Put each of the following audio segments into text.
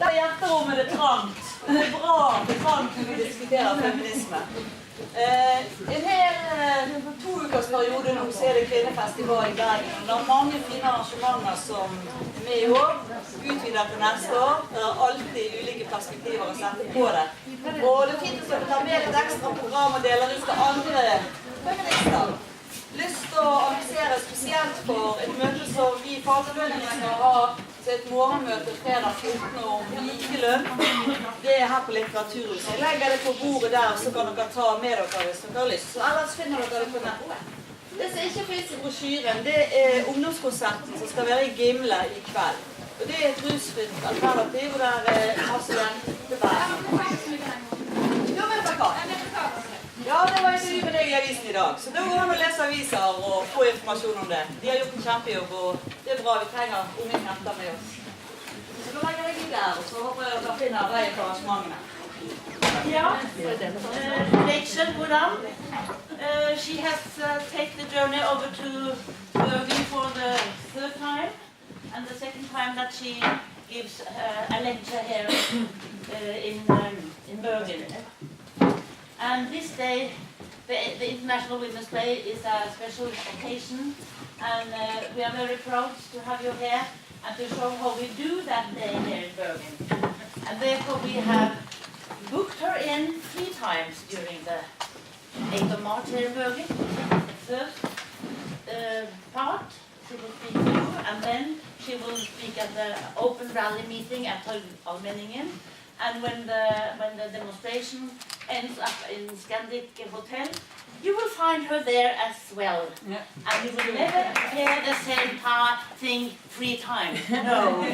Det er hjerterommet det trangt. Det er bra det trangt når vi diskuterer feminisme. En hel 2 ukers periode nå så er det kvinnefestival i Bergen. Det er mange fine arrangementer som er med i år, utvidet til neste år. Det er alltid ulike perspektiver å sette på det. Og det er fint å ta med litt ekstra program og deler ut til andre feminister. Lyst til å annonsere spesielt for et møte som vi i fagforeningen skal ha til et morgenmøte fredag 14 om likelønn. Det er her på Litteraturhuset. Jeg legger det på bordet der, så kan dere ta med dere hvis dere har lyst. Så ellers finner dere det på nettet. Det som ikke finnes i brosjyren, det er ungdomskonserten som skal være i Gimle i kveld. Og det er et rusfritt alternativ, og der er masse ventevær. Jo, men hva? Ja, det var intervju med deg i avisen i dag, så da går han og lese aviser og få informasjon om det. De har gjort en kjempejobb, og det er bra, vi trenger unge jenter med oss. Så da legger jeg litt der, og så håper jeg at dere finner veien på arrangementene. Ja, Rachel Moran, she has taken the journey over to Bergen for the 3rd time, and the 2nd time that she gives a lecture here in Bergen. And this day, the International Women's Day is a special occasion, and we are very proud to have you here and to show how we do that day here in Bergen. And therefore we have booked her in 3 times during the 8th of March here in Bergen. The first part, she will speak to you, and then she will speak at the open rally meeting at Almenningen. And when the demonstration ends up in Scandic Hotel, you will find her there as well. Yeah. And you will never hear the same thing 3 times. No.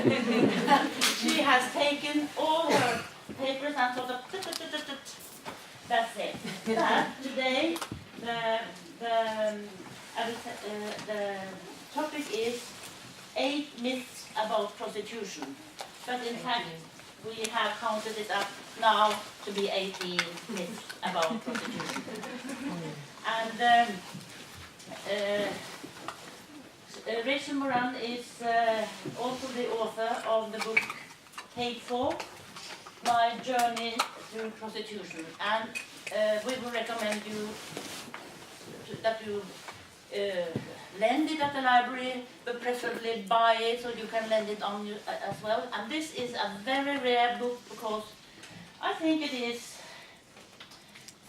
She has taken all her papers and sort of that's it. But today the topic is 8 myths about prostitution. But in fact, we have counted it up now to be 18 myths about prostitution. And Rachel Moran is also the author of the book Paid For, My Journey Through Prostitution. And we will recommend you that you lend it at the library, but preferably buy it so you can lend it on you as well. And this is a very rare book because I think it is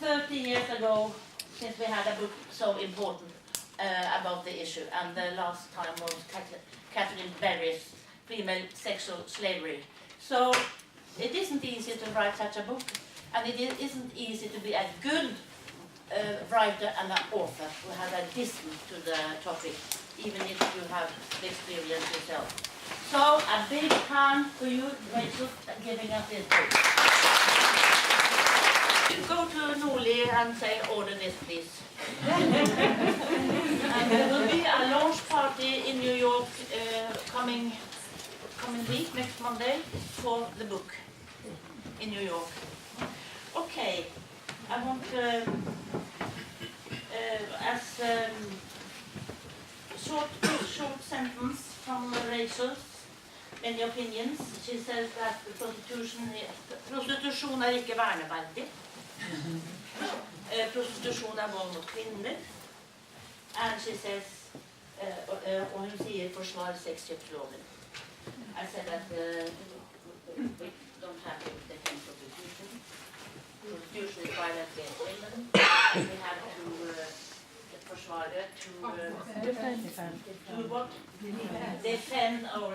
30 years ago since we had a book so important about the issue. And the last time was Catherine Berry's Female Sexual Slavery. So it isn't easy to write such a book, and it isn't easy to be a good writer and an author who has a distance to the topic, even if you have the experience yourself. So a big hand for you, Rachel, giving us this book. Go to Nordli and say, order this, please. And there will be a launch party in New York coming week, next Monday, for the book in New York. Okay, I want as short sentence from Rachel's many opinions. She says that prostitusjon ikke verneverdig. Prostitusjon vold mot kvinner. And she says, og hun sier forsvar sexkjøpsloven. I said that we don't have to defend prostitution. Prostitution is violence against women. We have to forsvare, to what? Defend our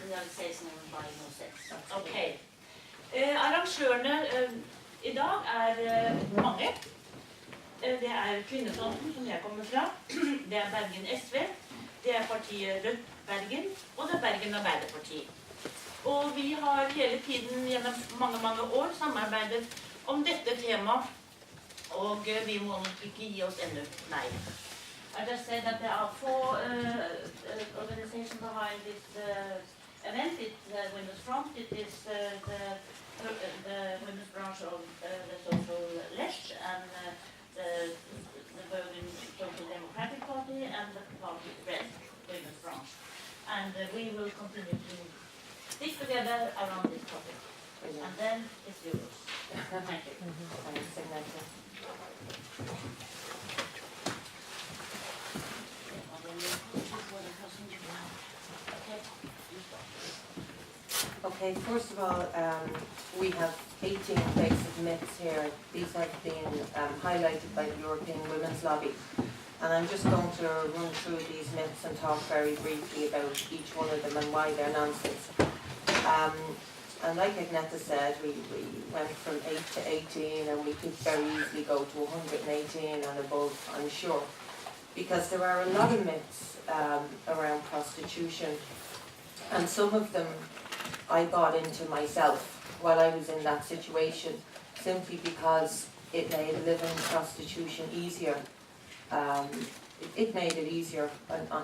realization by no sex. Okay. Arrangørene i dag mange. Det Kvinnefronten, som jeg kommer fra. Det Bergen SV. Det partiet Rødt Bergen, og det Bergen Arbeiderparti. Og vi har hele tiden gjennom mange år samarbeidet om dette temaet, og vi må nok ikke gi oss enda. Nei. I just said that there are 4 organizations behind this event. It's Women's Front, it is the women's branch of the Social Left, and the Bergen Social Democratic Party, and the Party Red women's branch. And we will continue to stick together around this and then it's yours. Thank you. Thanks, Agneta. Okay, first of all, we have 18 basic myths here. These have been highlighted by the European Women's Lobby. And I'm just going to run through these myths and talk very briefly about each one of them and why they're nonsense. And like Agneta said, we went from 8 to 18, and we could very easily go to 118 and above, I'm sure. Because there are a lot of myths around prostitution, and some of them I bought into myself while I was in that situation, simply because it made living prostitution easier. It made it easier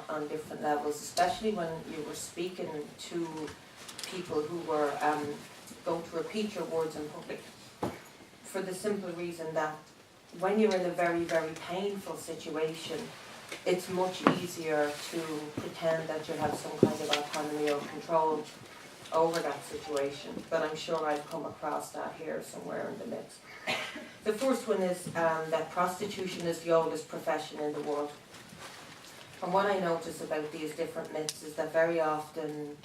on different levels, especially when you were speaking to people who were going to repeat your words in public, for the simple reason that when you're in a very, very painful situation, it's much easier to pretend that you have some kind of autonomy or control over that situation. But I'm sure I've come across that here somewhere in the mix. The first one is that prostitution is the oldest profession in the world. And what I notice about these different myths is that very often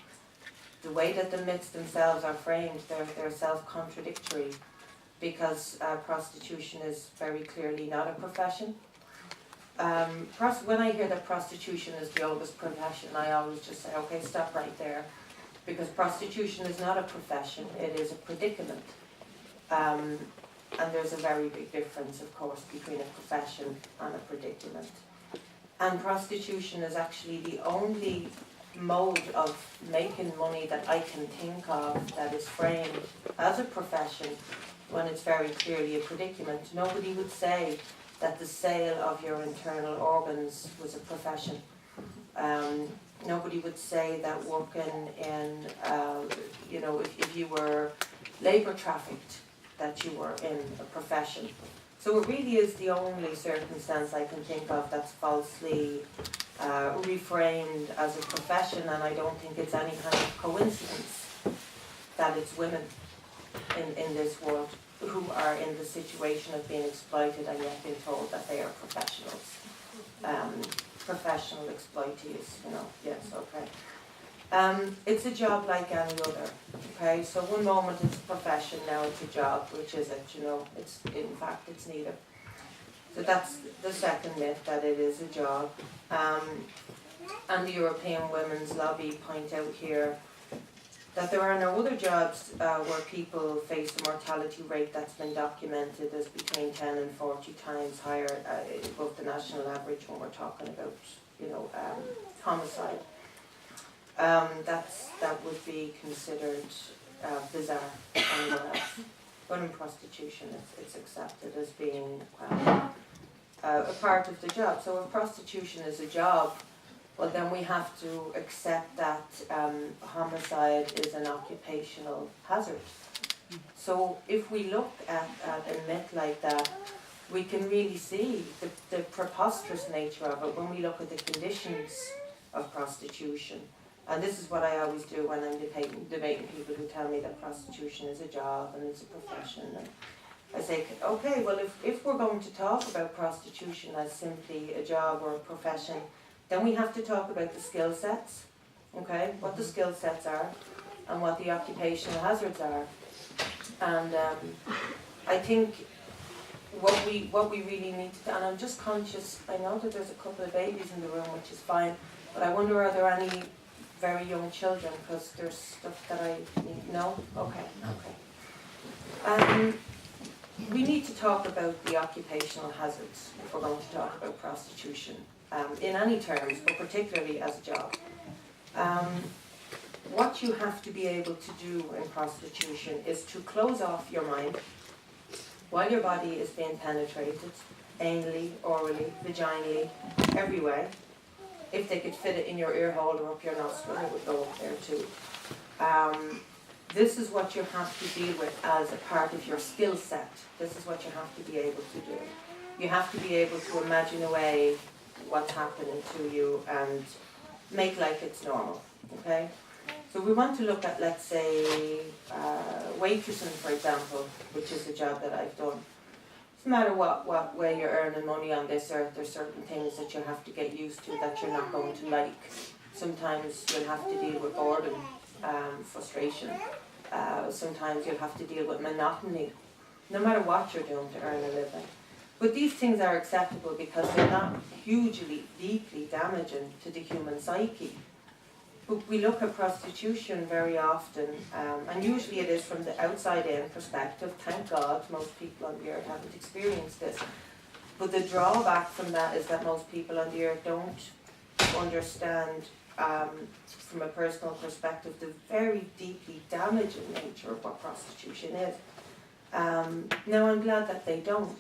the way that the myths themselves are framed, they're self-contradictory, because prostitution is very clearly not a profession. When I hear that prostitution is the oldest profession, I always just say, okay, stop right there, because prostitution is not a profession, it is a predicament. And there's a very big difference, of course, between a profession and a predicament. And prostitution is actually the only mode of making money that I can think of that is framed as a profession when it's very clearly a predicament. Nobody would say that the sale of your internal organs was a profession. Nobody would say that working in, if you were labour trafficked, that you were in a profession. So it really is the only circumstance I can think of that's falsely reframed as a profession, and I don't think it's any kind of coincidence that it's women in this world who are in the situation of being exploited and yet being told that they are professionals. Professional exploitees, yes, okay. It's a job like any other, okay? So one moment it's a profession, now it's a job, which is it, in fact it's neither. So that's the second myth, that it is a job. And the European Women's Lobby point out here that there are no other jobs where people face a mortality rate that's been documented as between 10 and 40 times higher above the national average when we're talking about, homicide. That would be considered bizarre anywhere else. But in prostitution, it's accepted as being a part of the job. So if prostitution is a job, well then we have to accept that homicide is an occupational hazard. So if we look at a myth like that, we can really see the preposterous nature of it when we look at the conditions of prostitution. And this is what I always do when I'm debating people who tell me that prostitution is a job and it's a profession. And I say, okay, well if we're going to talk about prostitution as simply a job or a profession, then we have to talk about the skill sets, okay? What the skill sets are and what the occupational hazards are. And I think what we really need to, and I'm just conscious, I know that there's a couple of babies in the room, which is fine, but I wonder, are there any very young children, because there's stuff that I need. No? Okay. We need to talk about the occupational hazards if we're going to talk about prostitution, in any terms, but particularly as a job. What you have to be able to do in prostitution is to close off your mind while your body is being penetrated, anally, orally, vaginally, every way. If they could fit it in your ear hole or up your nostril, it would go up there too. This is what you have to deal with as a part of your skill set. This is what you have to be able to do. You have to be able to imagine away what's happening to you and make like it's normal, okay? So we want to look at, let's say, waitressing, for example, which is a job that I've done. No matter what way you're earning money on this earth, there's certain things that you have to get used to that you're not going to like. Sometimes you'll have to deal with boredom, frustration. Sometimes you'll have to deal with monotony, no matter what you're doing to earn a living. But these things are acceptable because they're not hugely, deeply damaging to the human psyche. But we look at prostitution very often, and usually it is from the outside-in perspective. Thank God most people on the earth haven't experienced this. But the drawback from that is that most people on the earth don't understand, from a personal perspective, the very deeply damaging nature of what prostitution is. Now I'm glad that they don't,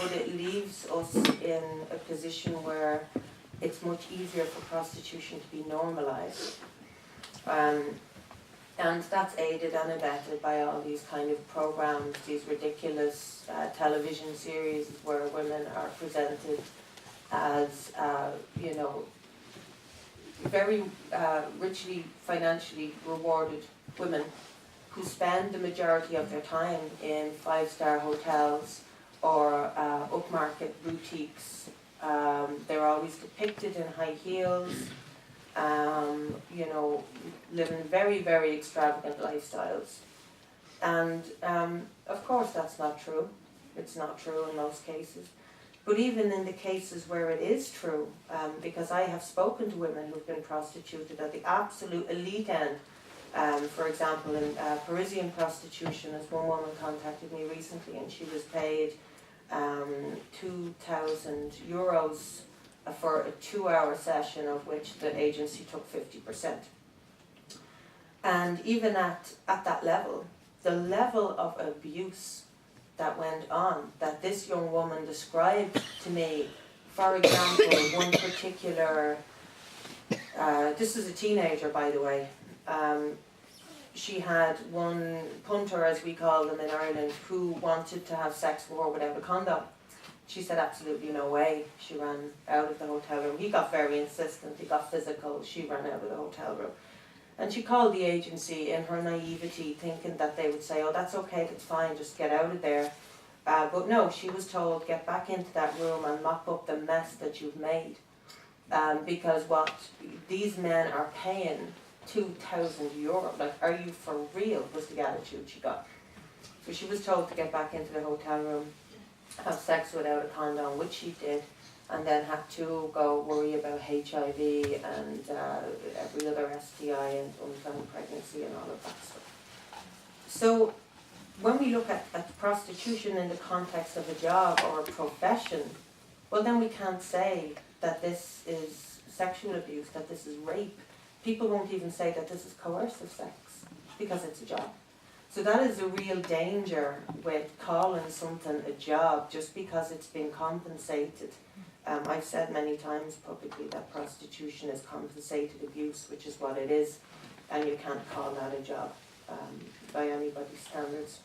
but it leaves us in a position where it's much easier for prostitution to be normalised. And that's aided and abetted by all these kind of programs, these ridiculous television series where women are presented as, you know, very richly, financially rewarded women who spend the majority of their time in five-star hotels or upmarket boutiques. They're always depicted in high heels, you know, living very, very extravagant lifestyles. And of course that's not true. It's not true in most cases. But even in the cases where it is true, because I have spoken to women who've been prostituted at the absolute elite end, for example in Parisian prostitution, as one woman contacted me recently and she was paid €2,000 for a 2-hour session, of which the agency took 50%. And even at that level, the level of abuse that went on, that this young woman described to me, for example, one particular, this is a teenager by the way, she had one punter, as we call them in Ireland, who wanted to have sex with her without a condom. She said absolutely no way. She ran out of the hotel room. He got very insistent, he got physical, she ran out of the hotel room. And she called the agency in her naivety, thinking that they would say, oh, that's okay, that's fine, just get out of there. But no, she was told, get back into that room and mop up the mess that you've made. Because what these men are paying €2,000, like, are you for real, was the attitude she got. So she was told to get back into the hotel room, have sex without a condom, which she did, and then had to go worry about HIV and every other STI and unplanned pregnancy and all of that stuff. So when we look at prostitution in the context of a job or a profession, well then we can't say that this is sexual abuse, that this is rape. People won't even say that this is coercive sex, because it's a job. So that is a real danger with calling something a job just because it's been compensated. I've said many times publicly that prostitution is compensated abuse, which is what it is, and you can't call that a job by anybody's standards.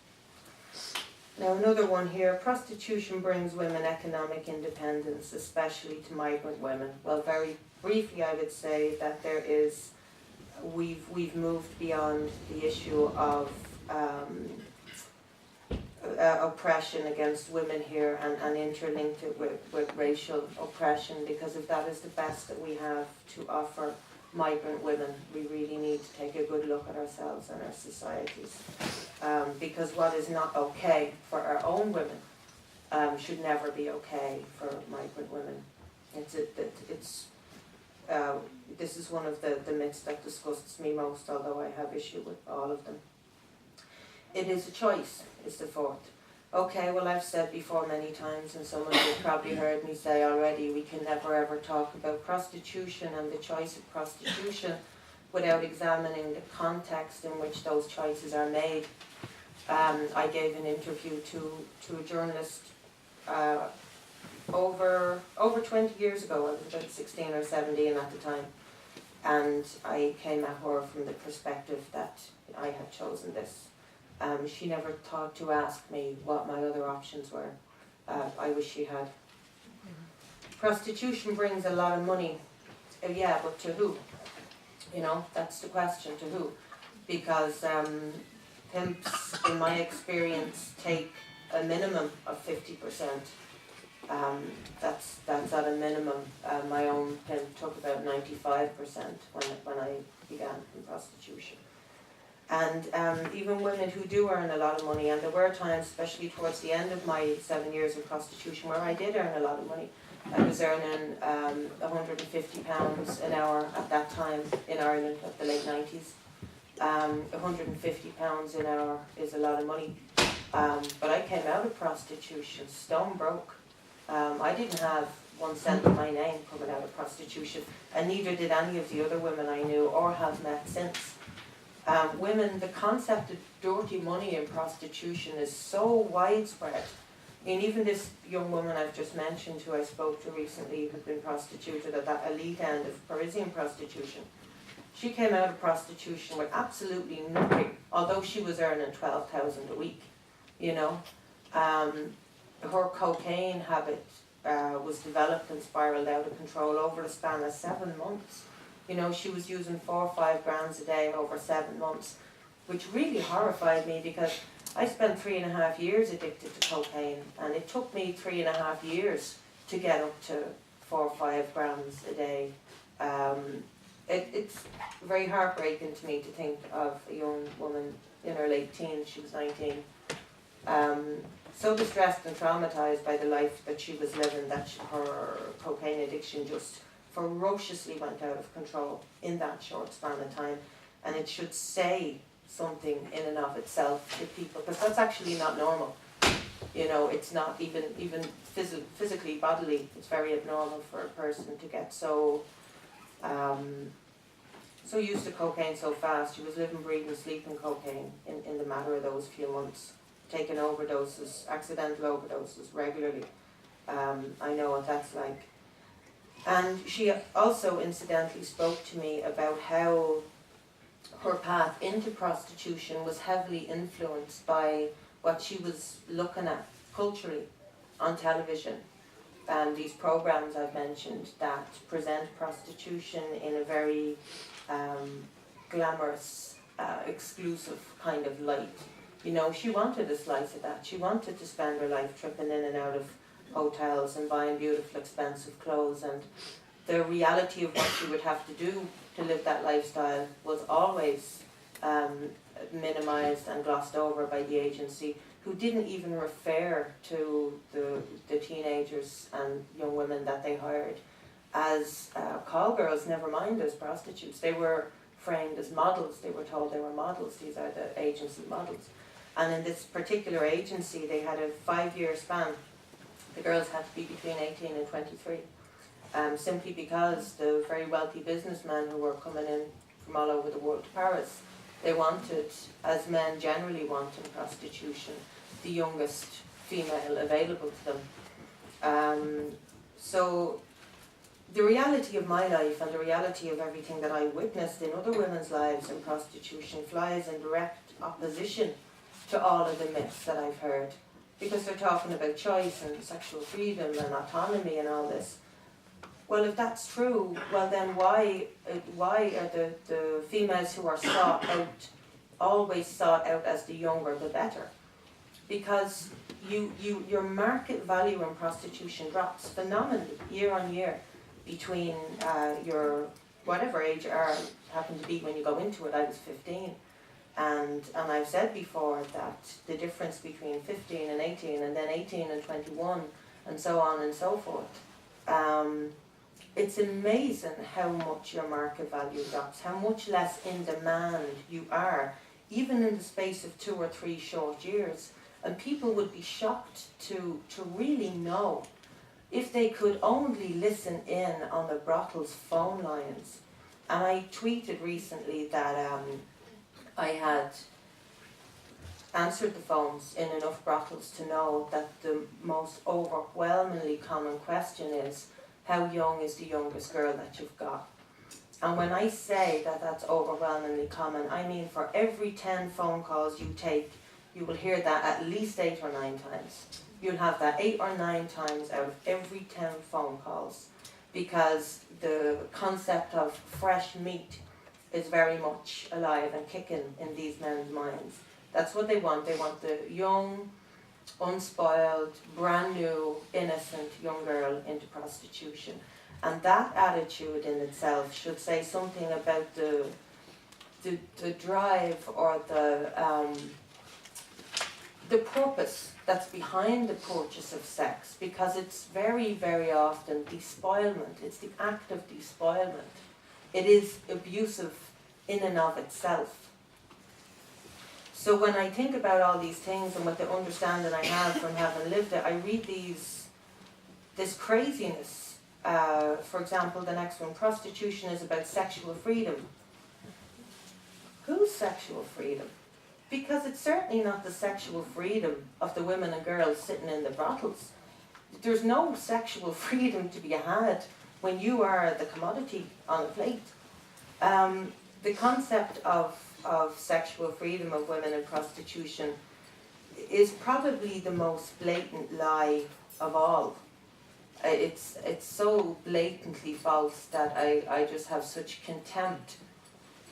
Now another one here, prostitution brings women economic independence, especially to migrant women. Well, very briefly I would say that there is, we've moved beyond the issue of oppression against women here and interlinked it with racial oppression, because if that is the best that we have to offer migrant women, we really need to take a good look at ourselves and our societies. Because what is not okay for our own women should never be okay for migrant women. This is one of the myths that disgusts me most, although I have issue with all of them. It is a choice, is the fourth. Okay, well I've said before many times, and some of you have probably heard me say already, we can never ever talk about prostitution and the choice of prostitution without examining the context in which those choices are made. I gave an interview to a journalist over 20 years ago. I was about 16 or 17 at the time, and I came at her from the perspective that I had chosen this. She never thought to ask me what my other options were. I wish she had. Prostitution brings a lot of money. Yeah, but to who? You know, that's the question, to who? Because pimps in my experience, take a minimum of 50%. That's at a minimum. My own pimp took about 95% when I began in prostitution. And even women who do earn a lot of money, and there were times, especially towards the end of my 7 years of prostitution, where I did earn a lot of money. I was earning £150 an hour at that time in Ireland at the late 90s. £150 an hour is a lot of money. But I came out of prostitution stone broke. I didn't have 1 cent of my name coming out of prostitution, and neither did any of the other women I knew or have met since. Women, the concept of dirty money in prostitution is so widespread. I mean, even this young woman I've just mentioned, who I spoke to recently, who'd been prostituted at that elite end of Parisian prostitution, she came out of prostitution with absolutely nothing, although she was earning $12,000 a week, you know. Her cocaine habit was developed and spiraled out of control over the span of 7 months. You know, she was using 4 or 5 grams a day over 7 months, which really horrified me, because I spent 3.5 years addicted to cocaine, and it took me 3.5 years to get up to 4 or 5 grams a day. It's very heartbreaking to me to think of a young woman in her late teens, she was 19, so distressed and traumatized by the life that she was living, that her cocaine addiction just ferociously went out of control in that short span of time. And it should say something in and of itself to people, because that's actually not normal. You know, it's not even physically, bodily, it's very abnormal for a person to get so used to cocaine so fast. She was living, breathing, sleeping cocaine in the matter of those few months, taking overdoses, accidental overdoses regularly. I know what that's like. And she also incidentally spoke to me about how her path into prostitution was heavily influenced by what she was looking at culturally on television. And these programs I've mentioned that present prostitution in a very glamorous, exclusive kind of light. You know, she wanted a slice of that. She wanted to spend her life tripping in and out of hotels and buying beautiful, expensive clothes, and the reality of what she would have to do to live that lifestyle was always minimized and glossed over by the agency, who didn't even refer to the teenagers and young women that they hired as call girls, never mind as prostitutes. They were framed as models. They were told they were models. These are the agency models. And in this particular agency, they had a 5-year span. The girls had to be between 18 and 23, simply because the very wealthy businessmen who were coming in from all over the world to Paris, they wanted, as men generally want in prostitution, the youngest female available to them. So the reality of my life and the reality of everything that I witnessed in other women's lives in prostitution flies in direct opposition to all of the myths that I've heard. Because they're talking about choice and sexual freedom and autonomy and all this. Well, if that's true, well then why are the females who are sought out always sought out as the younger the better? Because your market value in prostitution drops phenomenally year on year between your whatever age you happen to be when you go into it. I was 15. And I've said before that the difference between 15 and 18 and then 18 and 21 and so on and so forth, it's amazing how much your market value drops, how much less in demand you are, even in the space of 2 or 3 short years. And people would be shocked to really know, if they could only listen in on the brothel's phone lines. And I tweeted recently that I had answered the phones in enough brothels to know that the most overwhelmingly common question is, how young is the youngest girl that you've got? And when I say that that's overwhelmingly common, I mean for every 10 phone calls you take, you will hear that at least 8 or 9 times. You'll have that 8 or 9 times out of every 10 phone calls, because the concept of fresh meat is very much alive and kicking in these men's minds. That's what they want. They want the young, unspoiled, brand new, innocent young girl into prostitution. And that attitude in itself should say something about the drive or the purpose that's behind the purchase of sex, because it's very, very often despoilment. It's the act of despoilment. It is abusive in and of itself. So when I think about all these things and what the understanding I have from having lived it, I read this craziness. For example, the next one, prostitution is about sexual freedom. Whose sexual freedom? Because it's certainly not the sexual freedom of the women and girls sitting in the brothels. There's no sexual freedom to be had when you are the commodity on a plate. The concept of sexual freedom of women in prostitution is probably the most blatant lie of all. It's so blatantly false that I just have such contempt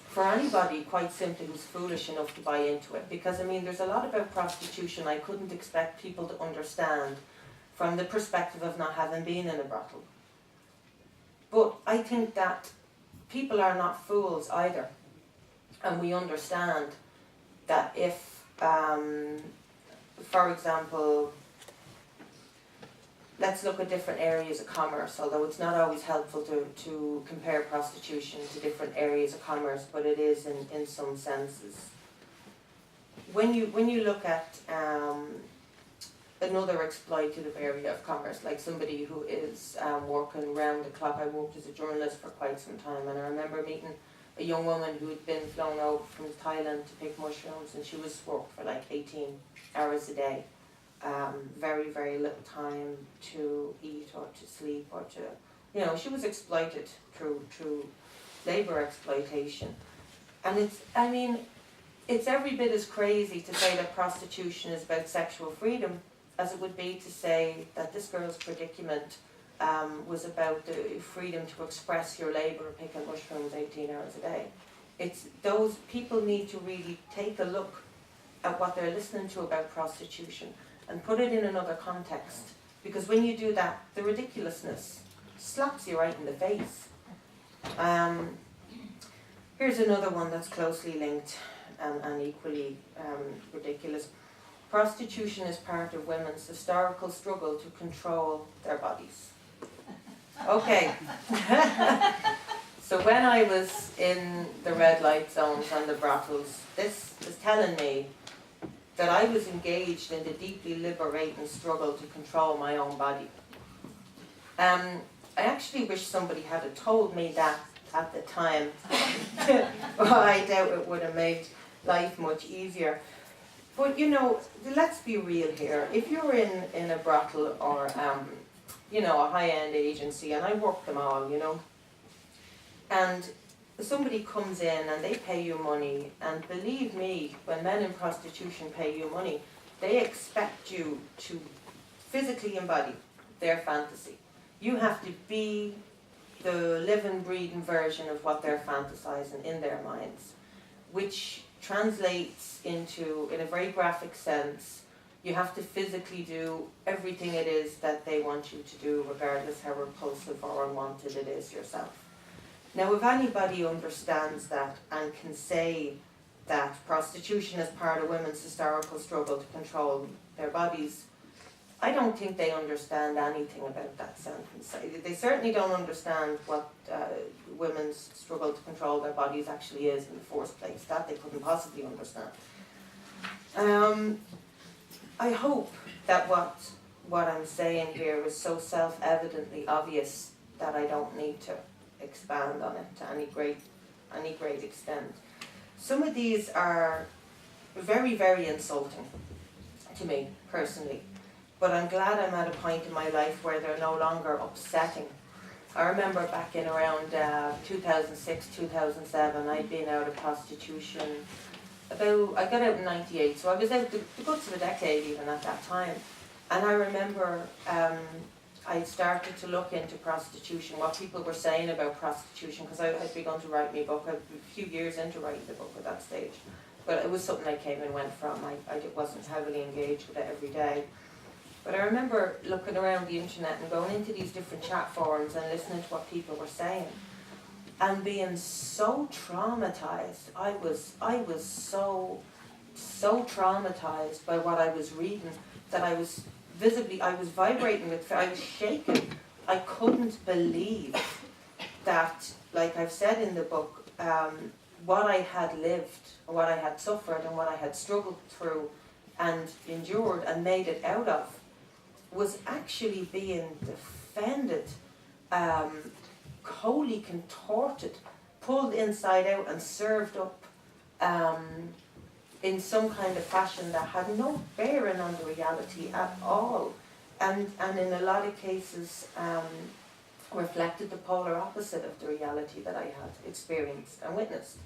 for anybody, quite simply, who's foolish enough to buy into it. Because, I mean, there's a lot about prostitution I couldn't expect people to understand from the perspective of not having been in a brothel. But I think that people are not fools either. And we understand that if, for example, let's look at different areas of commerce, although it's not always helpful to compare prostitution to different areas of commerce, but it is in some senses. When you look at another exploitative area of commerce, like somebody who is working round the clock. I worked as a journalist for quite some time, and I remember meeting a young woman who had been flown over from Thailand to pick mushrooms, and she was worked for like 18 hours a day. Very, very little time to eat or to sleep or to, you know, she was exploited through labour exploitation. And it's every bit as crazy to say that prostitution is about sexual freedom as it would be to say that this girl's predicament was about the freedom to express your labour picking mushrooms 18 hours a day. It's those people need to really take a look at what they're listening to about prostitution and put it in another context. Because when you do that, the ridiculousness slaps you right in the face. Here's another one that's closely linked and equally ridiculous. Prostitution is part of women's historical struggle to control their bodies. Okay. So when I was in the red light zones and the brothels, this was telling me that I was engaged in the deeply liberating struggle to control my own body. I actually wish somebody had told me that at the time. Well, I doubt it would have made life much easier. But you know, let's be real here. If you're in a brothel or you know, a high-end agency, and I work them all, you know, and somebody comes in and they pay you money, and believe me, when men in prostitution pay you money, they expect you to physically embody their fantasy. You have to be the living, breathing version of what they're fantasizing in their minds, which translates into, in a very graphic sense, you have to physically do everything it is that they want you to do, regardless how repulsive or unwanted it is yourself. Now, if anybody understands that and can say that prostitution is part of women's historical struggle to control their bodies, I don't think they understand anything about that sentence. They certainly don't understand what women's struggle to control their bodies actually is in the first place. That they couldn't possibly understand. I hope that what I'm saying here is so self-evidently obvious that I don't need to expand on it to any great extent. Some of these are very, very insulting to me personally, but I'm glad I'm at a point in my life where they're no longer upsetting. I remember back in around 2006, 2007, I'd been out of prostitution I got out in 98, so I was out the guts of a decade even at that time. And I remember I started to look into prostitution, what people were saying about prostitution, because I had begun to write my book. I was a few years into writing the book at that stage. but it was something I came and went from. I wasn't heavily engaged with it every day. But I remember looking around the internet and going into these different chat forums and listening to what people were saying, and being so traumatized. I was so traumatized by what I was reading that I was vibrating with fear. I was shaking. I couldn't believe that, like I've said in the book, what I had lived, what I had suffered, and what I had struggled through and endured and made it out of was actually being defended, wholly contorted, pulled inside out and served up in some kind of fashion that had no bearing on the reality at all, and in a lot of cases reflected the polar opposite of the reality that I had experienced and witnessed.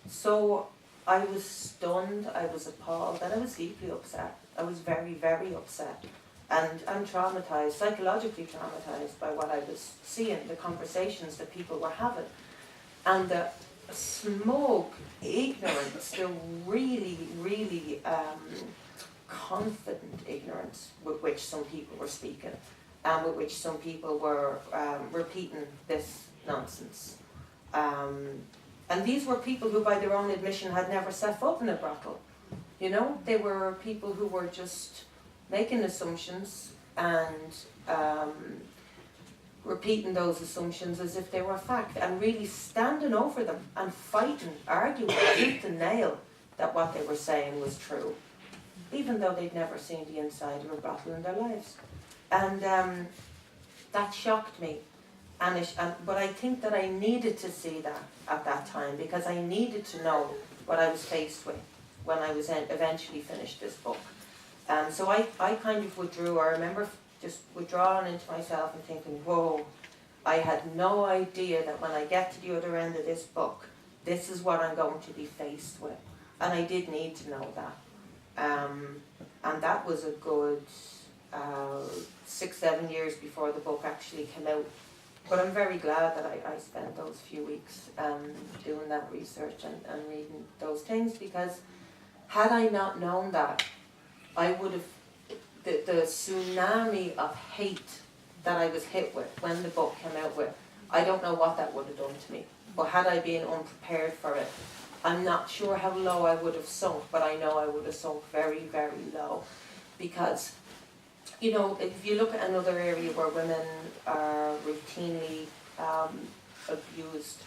So I was stunned, I was appalled, and I was deeply upset. I was very, very upset and traumatized, psychologically traumatized by what I was seeing, the conversations that people were having, and the smug ignorance, the really, really confident ignorance with which some people were speaking, and with which some people were repeating this nonsense. And these were people who, by their own admission, had never set foot in a brothel. You know, they were people who were just making assumptions and repeating those assumptions as if they were fact, and really standing over them and fighting, arguing tooth and nail that what they were saying was true, even though they'd never seen the inside of a brothel in their lives. And that shocked me. But I think that I needed to see that at that time, because I needed to know what I was faced with when I was eventually finished this book. So I kind of withdrew. I remember just withdrawing into myself and thinking, whoa, I had no idea that when I get to the other end of this book, this is what I'm going to be faced with. And I did need to know that. And that was a good 6-7 years before the book actually came out. But I'm very glad that I spent those few weeks doing that research and reading those things, because had I not known that, I would have, the tsunami of hate that I was hit with when the book came out with, I don't know what that would have done to me. But had I been unprepared for it, I'm not sure how low I would have sunk, but I know I would have sunk very, very low. Because, you know, if you look at another area where women are routinely abused,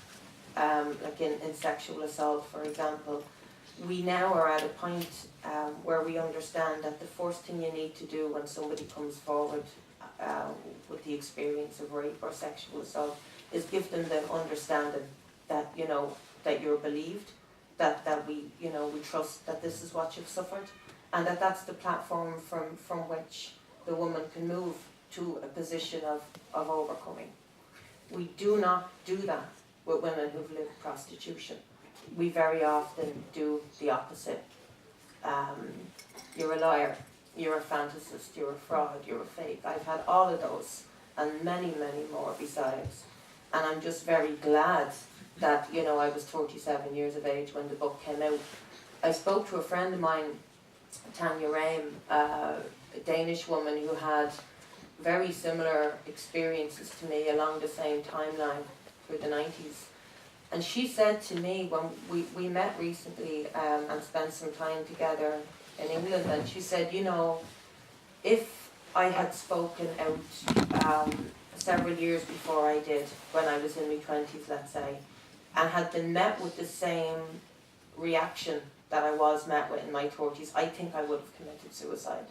like in sexual assault, for example, we now are at a point where we understand that the first thing you need to do when somebody comes forward with the experience of rape or sexual assault is give them the understanding that, you know, that you're believed, that we, you know, we trust that this is what you've suffered, and that that's the platform from which the woman can move to a position of overcoming. We do not do that with women who've lived prostitution. We very often do the opposite. You're a liar, you're a fantasist, you're a fraud, you're a fake. I've had all of those and many, many more besides. And I'm just very glad that, you know, I was 37 years of age when the book came out. I spoke to a friend of mine, Tanya Rame, a Danish woman who had very similar experiences to me along the same timeline through the 90s. And she said to me when we met recently and spent some time together in England, and she said, you know, if I had spoken out several years before I did, when I was in my 20s, let's say, and had been met with the same reaction that I was met with in my 30s, I think I would have committed suicide.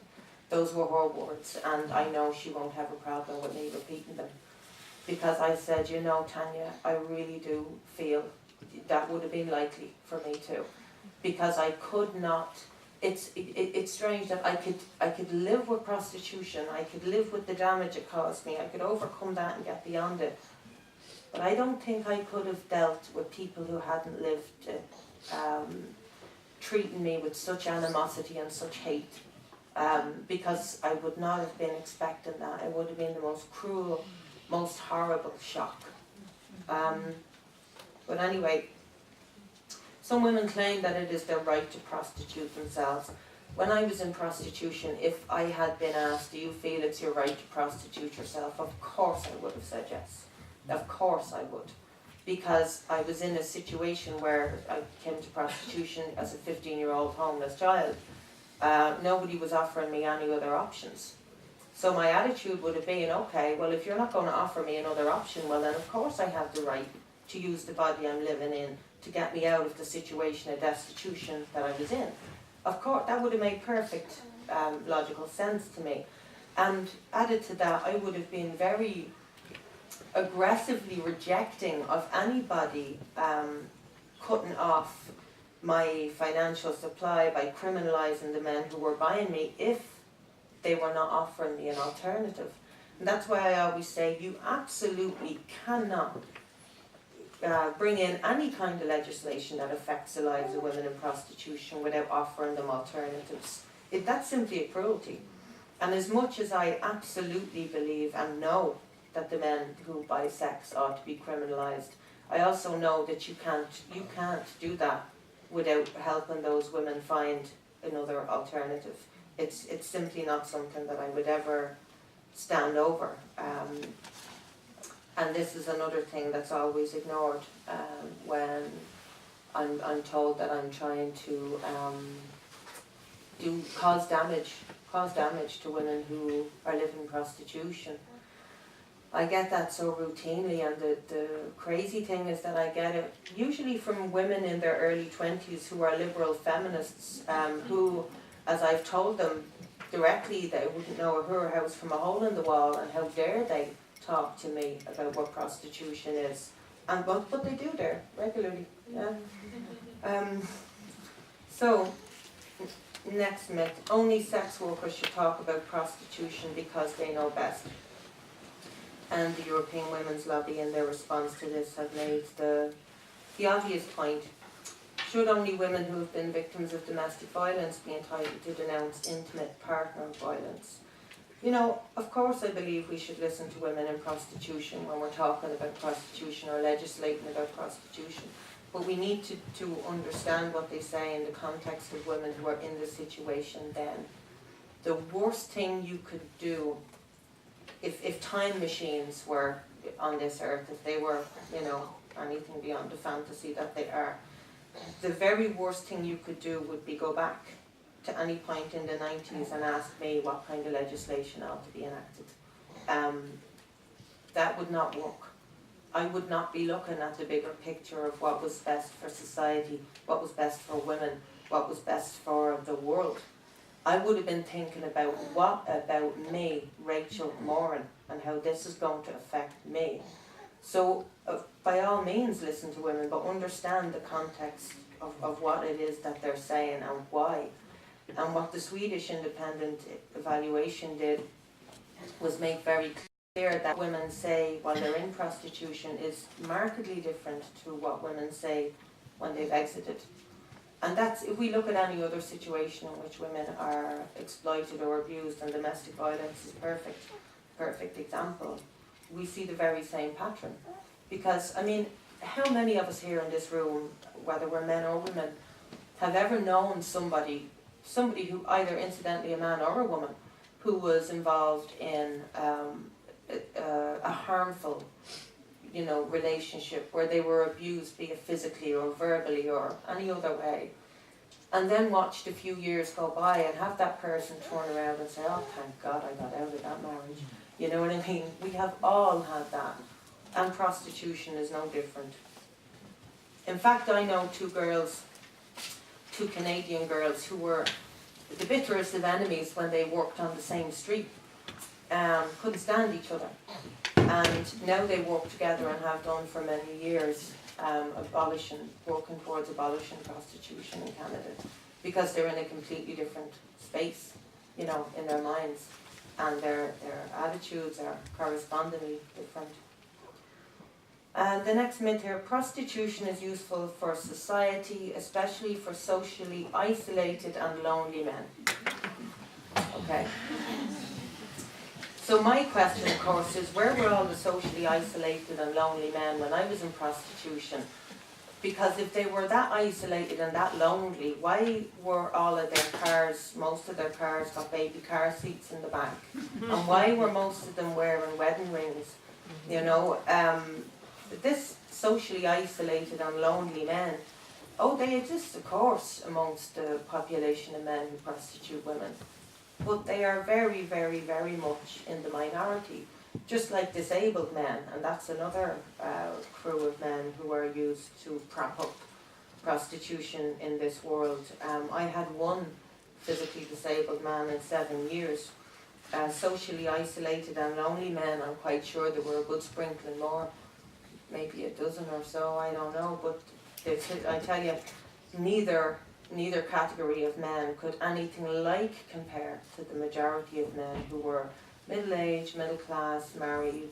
Those were her words, and I know she won't have a problem with me repeating them. Because I said, you know, Tanya, I really do feel that would have been likely for me too. Because I could not, it's strange that I could live with prostitution, I could live with the damage it caused me, I could overcome that and get beyond it. But I don't think I could have dealt with people who hadn't lived it, treating me with such animosity and such hate. Because I would not have been expecting that. It would have been the most cruel, most horrible shock. But anyway, Some women claim that it is their right to prostitute themselves. When I was in prostitution, if I had been asked, do you feel it's your right to prostitute yourself? Of course I would have said yes. Of course I would. Because I was in a situation where I came to prostitution as a 15-year-old homeless child. Nobody was offering me any other options. So my attitude would have been, okay, well, if you're not going to offer me another option, well then of course I have the right to use the body I'm living in to get me out of the situation of destitution that I was in. Of course, that would have made perfect logical sense to me. And added to that, I would have been very aggressively rejecting of anybody cutting off my financial supply by criminalising the men who were buying me if they were not offering me an alternative. And that's why I always say you absolutely cannot bring in any kind of legislation that affects the lives of women in prostitution without offering them alternatives. That's simply a cruelty. And as much as I absolutely believe and know that the men who buy sex ought to be criminalised, I also know that you can't do that without helping those women find another alternative. It's simply not something that I would ever stand over. And this is another thing that's always ignored when I'm told that I'm trying to cause damage to women who are living prostitution. I get that so routinely, and the crazy thing is that I get it usually from women in their early 20s who are liberal feminists who, as I've told them directly, they wouldn't know a her house from a hole in the wall, and how dare they talk to me about what prostitution is. And but they do there regularly. Yeah. So, next myth: only sex workers should talk about prostitution because they know best. And the European Women's Lobby, in their response to this, have made the obvious point: should only women who have been victims of domestic violence be entitled to denounce intimate partner violence? You know, of course I believe we should listen to women in prostitution when we're talking about prostitution or legislating about prostitution. But we need to understand what they say in the context of women who are in this situation then. The worst thing you could do, if time machines were on this earth, if they were, you know, anything beyond the fantasy that they are, the very worst thing you could do would be go back to any point in the 90s and ask me what kind of legislation ought to be enacted. That would not work. I would not be looking at the bigger picture of what was best for society, what was best for women, what was best for the world. I would have been thinking about what about me, Rachel Moran, and how this is going to affect me. So by all means listen to women, but understand the context of what it is that they're saying and why. And what the Swedish independent evaluation did was make very clear that women say while they're in prostitution is markedly different to what women say when they've exited. And that's, if we look at any other situation in which women are exploited or abused, and domestic violence is perfect example, we see the very same pattern. Because, I mean, how many of us here in this room, whether we're men or women, have ever known somebody who, either incidentally a man or a woman, who was involved in a harmful, you know, relationship where they were abused, be it physically or verbally or any other way, and then watched a few years go by and have that person turn around and say, oh, thank God I got out of that marriage. You know what I mean? We have all had that, and prostitution is no different. In fact, I know two Canadian girls who were the bitterest of enemies when they worked on the same street. Couldn't stand each other. And now they work together and have done for many years, working towards abolishing prostitution in Canada, because they're in a completely different space, you know, in their minds, and their attitudes are correspondingly different. The next myth here: prostitution is useful for society, especially for socially isolated and lonely men. Okay. So my question, of course, is where were all the socially isolated and lonely men when I was in prostitution? Because if they were that isolated and that lonely, why were all of their cars, most of their cars got baby car seats in the back? And why were most of them wearing wedding rings? You know, this socially isolated and lonely men, oh, they exist, of course, amongst the population of men who prostitute women. But they are very, very, very much in the minority. Just like disabled men, and that's another crew of men who are used to prop up prostitution in this world. I had one physically disabled man in 7 years. Socially isolated and lonely men, I'm quite sure there were a good sprinkling more, maybe a dozen or so, I don't know, but I tell you, neither category of men could anything like compare to the majority of men who were middle-aged, middle-class, married,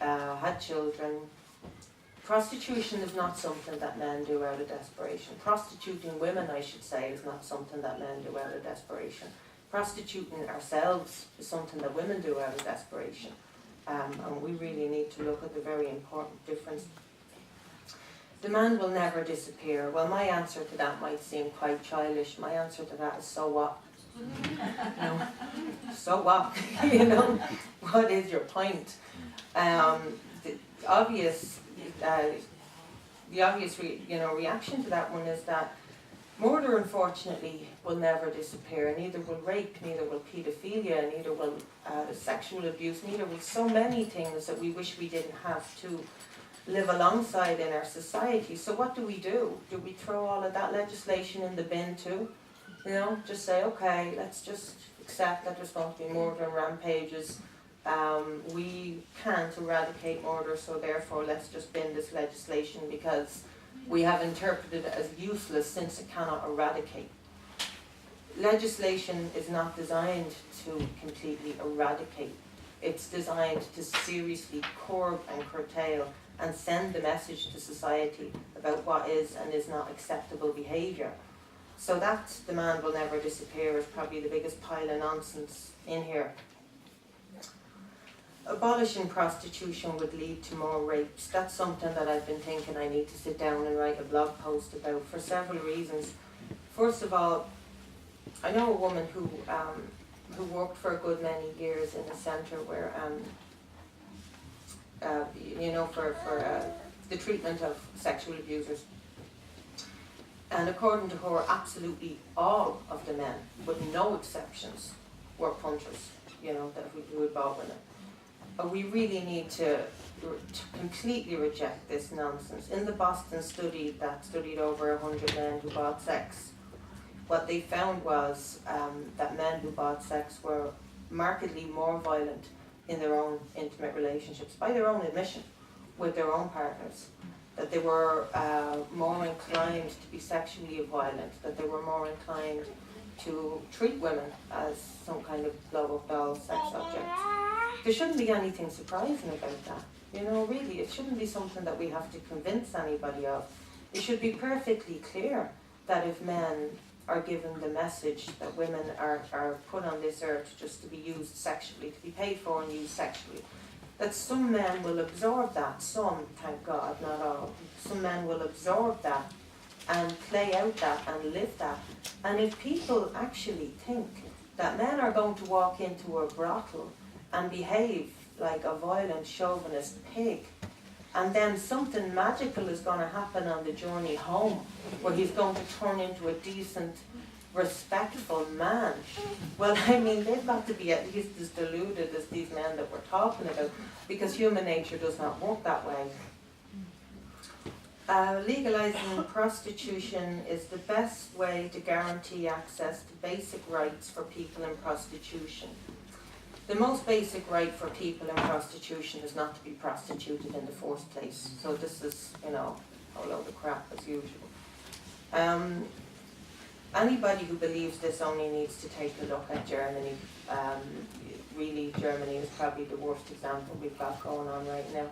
had children. Prostitution is not something that men do out of desperation. Prostituting women, I should say, is not something that men do out of desperation. Prostituting ourselves is something that women do out of desperation. And we really need to look at the very important difference. The man will never disappear. Well, my answer to that might seem quite childish. My answer to that is, so what? No. So what? You know, what is your point? The obvious reaction to that one is that murder, unfortunately, will never disappear. Neither will rape, neither will paedophilia, neither will sexual abuse, neither will so many things that we wish we didn't have to live alongside in our society. So what do? Do we throw all of that legislation in the bin too? You know, just say, okay, let's just accept that there's going to be murder and rampages. We can't eradicate murder, so therefore let's just bin this legislation because we have interpreted it as useless since it cannot eradicate. Legislation is not designed to completely eradicate. It's designed to seriously curb and curtail and send the message to society about what is and is not acceptable behaviour. So that the man will never disappear is probably the biggest pile of nonsense in here. Abolishing prostitution would lead to more rapes. That's something that I've been thinking I need to sit down and write a blog post about for several reasons. First of all, I know a woman who worked for a good many years in a centre where, for the treatment of sexual abusers. And according to her, absolutely all of the men, with no exceptions, were punchers, you know, who had bought women. But we really need to completely reject this nonsense. In the Boston study that studied over 100 men who bought sex, what they found was that men who bought sex were markedly more violent in their own intimate relationships, by their own admission, with their own partners. That they were more inclined to be sexually violent, that they were more inclined to treat women as some kind of blow-up-doll sex object. There shouldn't be anything surprising about that. You know, really, it shouldn't be something that we have to convince anybody of. It should be perfectly clear that if men are given the message that women are put on this earth just to be used sexually, to be paid for and used sexually, that some men will absorb that, some, thank God, not all, some men will absorb that and play out that and live that. And if people actually think that men are going to walk into a brothel and behave like a violent chauvinist pig, and then something magical is going to happen on the journey home, where he's going to turn into a decent, respectful man. Well, I mean, they've got to be at least as deluded as these men that we're talking about, because human nature does not work that way. Legalizing prostitution is the best way to guarantee access to basic rights for people in prostitution. The most basic right for people in prostitution is not to be prostituted in the first place. So this is, you know, a load of crap as usual. Anybody who believes this only needs to take a look at Germany. Really, Germany is probably the worst example we've got going on right now.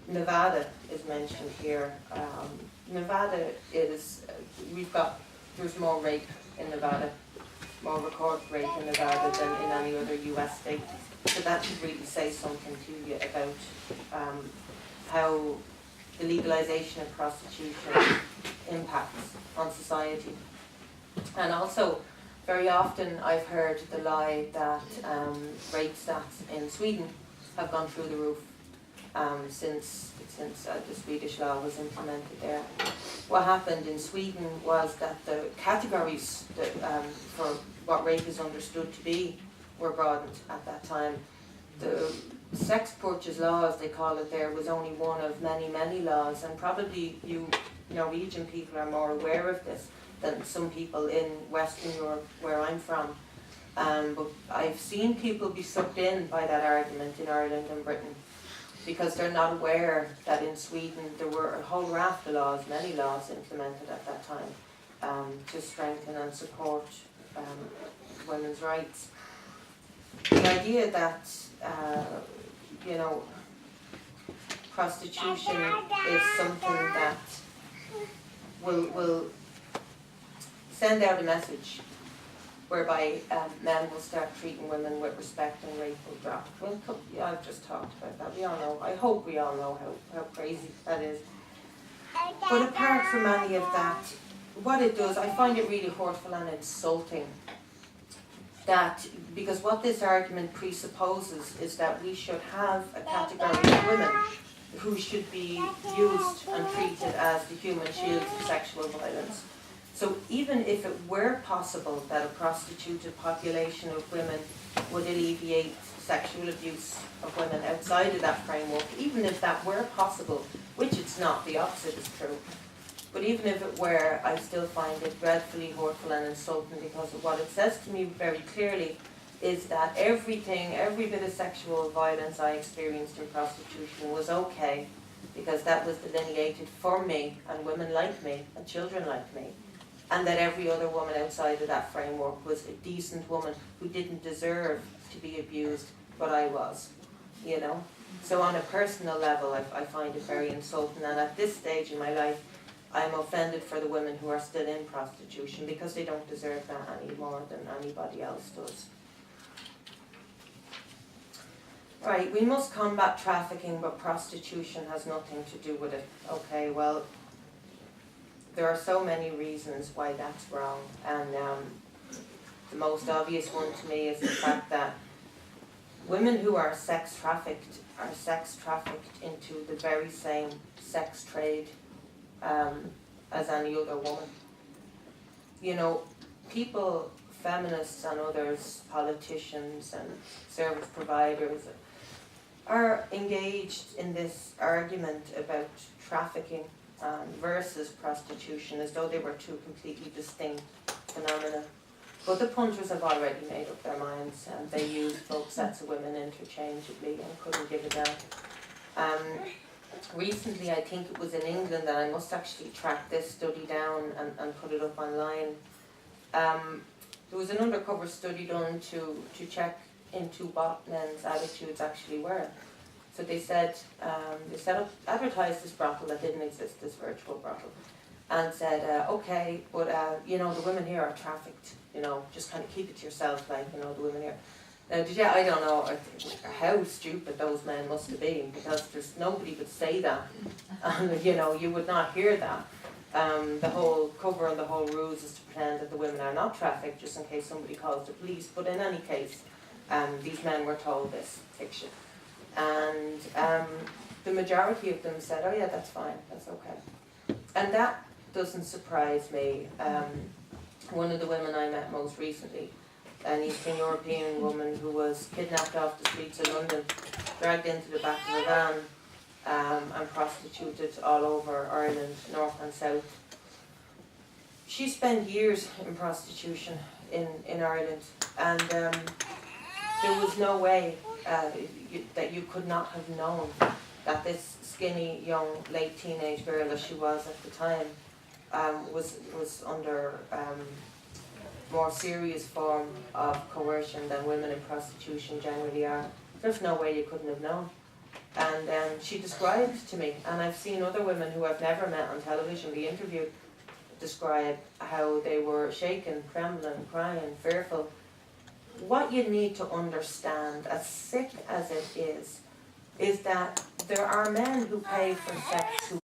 Nevada is mentioned here. Nevada is, there's more rape in Nevada, more recorded rape in Nevada than in any other US state. So that should really say something to you about how the legalisation of prostitution impacts on society. And also, very often I've heard the lie that rape stats in Sweden have gone through the roof since the Swedish law was implemented there. What happened in Sweden was that the categories that, for what rape is understood to be were broadened at that time. The sex purchase law, as they call it there, was only one of many, many laws, and probably you Norwegian people are more aware of this than some people in Western Europe, where I'm from. But I've seen people be sucked in by that argument in Ireland and Britain, because they're not aware that in Sweden there were a whole raft of laws, many laws implemented at that time to strengthen and support women's rights. The idea that, prostitution is something that will send out a message whereby men will start treating women with respect and rape will drop. Well, yeah, I've just talked about that. We all know, I hope we all know how crazy that is. But apart from any of that, what it does, I find it really hurtful and insulting. That, because what this argument presupposes is that we should have a category of women who should be used and treated as the human shield of sexual violence. So even if it were possible that a prostituted population of women would alleviate sexual abuse of women outside of that framework, even if that were possible, which it's not, the opposite is true, but even if it were, I still find it dreadfully hurtful and insulting, because of what it says to me very clearly is that every bit of sexual violence I experienced in prostitution was okay, because that was delineated for me and women like me and children like me, and that every other woman outside of that framework was a decent woman who didn't deserve to be abused, but I was, So on a personal level, I find it very insulting, and at this stage in my life, I'm offended for the women who are still in prostitution, because they don't deserve that any more than anybody else does. Right, we must combat trafficking, but prostitution has nothing to do with it. Okay, well, there are so many reasons why that's wrong, and the most obvious one to me is the fact that women who are sex trafficked into the very same sex trade as any other woman. People, feminists and others, politicians and service providers, are engaged in this argument about trafficking versus prostitution as though they were two completely distinct phenomena. But the punters have already made up their minds, and they use both sets of women interchangeably and couldn't give it down. Recently, I think it was in England, and I must actually track this study down and put it up online. There was an undercover study done to check into what men's attitudes actually were. So they said, advertised this brothel that didn't exist, this virtual brothel, and said, okay, but the women here are trafficked, just kind of keep it to yourself, the women here. Now, I don't know how stupid those men must have been, because nobody would say that, and you would not hear that. The whole cover and the whole ruse is to pretend that the women are not trafficked, just in case somebody calls the police. But in any case, these men were told this fiction, and the majority of them said, "Oh yeah, that's fine, that's okay," and that doesn't surprise me. One of the women I met most recently, an Eastern European woman who was kidnapped off the streets of London, dragged into the back of a van, and prostituted all over Ireland, north and south. She spent years in prostitution in Ireland, and there was no way that you could not have known that this skinny, young, late teenage girl, as she was at the time, was under more serious form of coercion than women in prostitution generally are. There's no way you couldn't have known. And she described to me, and I've seen other women who I've never met on television be interviewed, describe how they were shaken, trembling, crying, fearful. What you need to understand, as sick as it is that there are men who pay for sex who